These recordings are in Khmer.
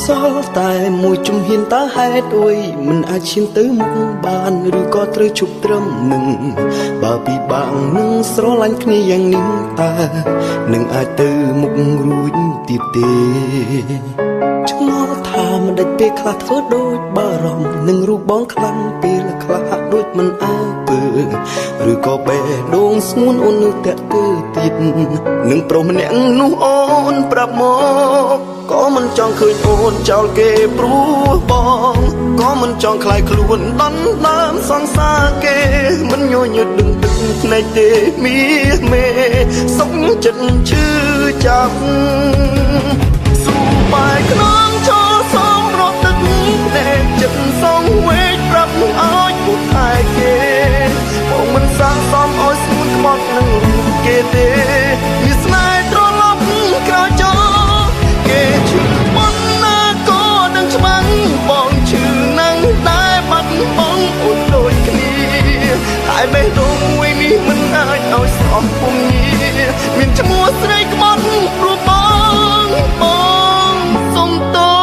សល់តែមួយជំហានតើហេតុអុយមិនអាចឈានទៅមុខបានឬក៏ត្រូវជប់ត្រឹមនឹងបើពិបាកនឹងស្រឡាញ់គ្នាយ៉ាងនេះតើនឹងអាចទៅមុខរួចទៀតទេឆ្ងល់ថាមិនដេចពេលខ្លះធ្វើដូចបារម្ភនឹងរូបបងខ្លាំងពេលខ្លះហាក់ដូចមិនអើពើឬក៏បេះដូងស្ងួនអូននៅតែគឺទៀតនឹងប្រុសម្នាក់នោះអូនប្រាប់មកក៏មិនចង់ឃើញអូនចោលគេព្រោះបងក៏មិនចង់ខ្លាយខ្លួនដណ្ដើមសង្សារគេមិនញញើតដឹងទឹកភ្នែកទេមីមេសុកចិត្តឈឺចាប់ស៊ូបាយខ្នងចូលសំរត់ទឹកតែចិត្តសងវេកប្រាប់ឲ្យពុតថែគេបងមិនសាកសមឲ្យស្ងួនក្បត់នឹងរូបគេទេមានស្នេហ៍ត្រឡប់ក្រោយចោគេឈឺមិនណាក៏ដឹងច្បាស់បងឈឺណាស់តែបាត់បងអូនដូចគ្នាតែបេះដូងមួយនេះមិនអាចឲ្យស្រស់ពុំងារមានឈ្មោះស្រីក្បត់ព្រោះបងសុំតោ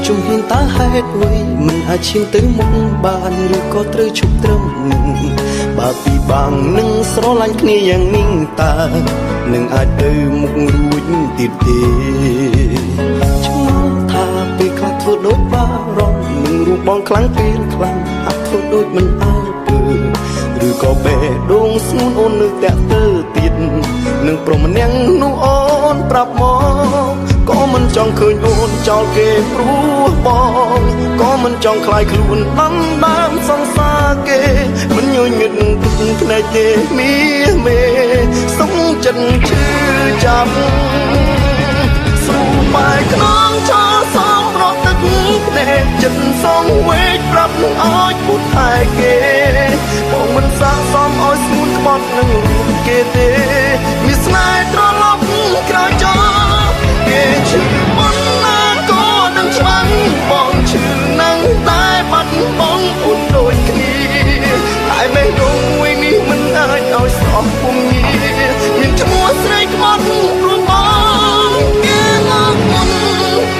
ជំហានតើហេតុអ្វីមិនអាចឈានទៅមុខបានឬក៏ត្រូវឈប់ត្រឹមនឹងបើពិបាកនឹងស្រឡាញ់គ្នាយ៉ាងនេះតើនឹងអាចទៅមុខរួចទៀតទេឆ្ងល់ថាពេលខ្លះធ្វើដូចបារម្ភនឹងរូបបងខ្លាំងពេលខ្លាំងអាចធ្វើដូចមិនអើពើឬក៏បេះដូងស្ងួនអូននៅតែទៅទៀតនឹងប្រុសម្នាក់នោះអូនប្រាប់មកក៏មិនចង់ឃើញអូនចោលគេព្រោះបងក៏មិនចង់ខ្លាយខ្លួនដណ្ដើមសង្សារគេមិនញញឹតទឹកភ្នែកទេមីមេសុំចិត្តឈឺចាប់ស៊ូបាយខ្នងចោលសំរត់ទឹកភ្នែកចិត្តសងវេកប្រាប់នឹងឲ្យពុតថែគេបងមិនសាកសមឲ្យស្ងួនក្បត់នឹងរូបគេទេមានស្នេហ៍ត្រឡប់ក្រោយចោលគេឈឺមិនណាក៏ដឹងច្បាស់បងឈឺណាស់តែបាត់បងអូនដូចគ្នាតែបេះដូងមួយនេះមិនអាចឲ្យស្រស់ពុំងារមានឈ្មោះស្រីក្បត់ព្រោះបងគេមកមុន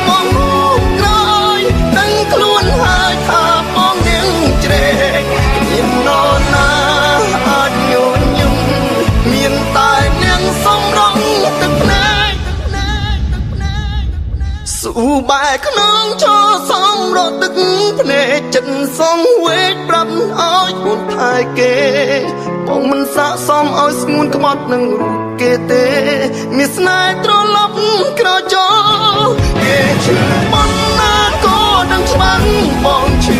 បងរូបក្រោយដឹងខ្លួនហើយថាបងនាងជ្រែកមាននរណាអាចញញឹមមានតែនាងសំរងទឹកភ្នែកស៊ូបែកក្នុងឈរសំរត់ទឹកភ្នែកចិត្តសងវេកប្រាប់ឲ្យពុនថែគេបងមិនសាកសមឲ្យស្ងួនក្បត់នឹងរូបគេទេមានស្នេហ៍ត្រឡប់ក្រោយចោគេឈឺមិនណាក៏ដឹងច្បាស់បងឈឺ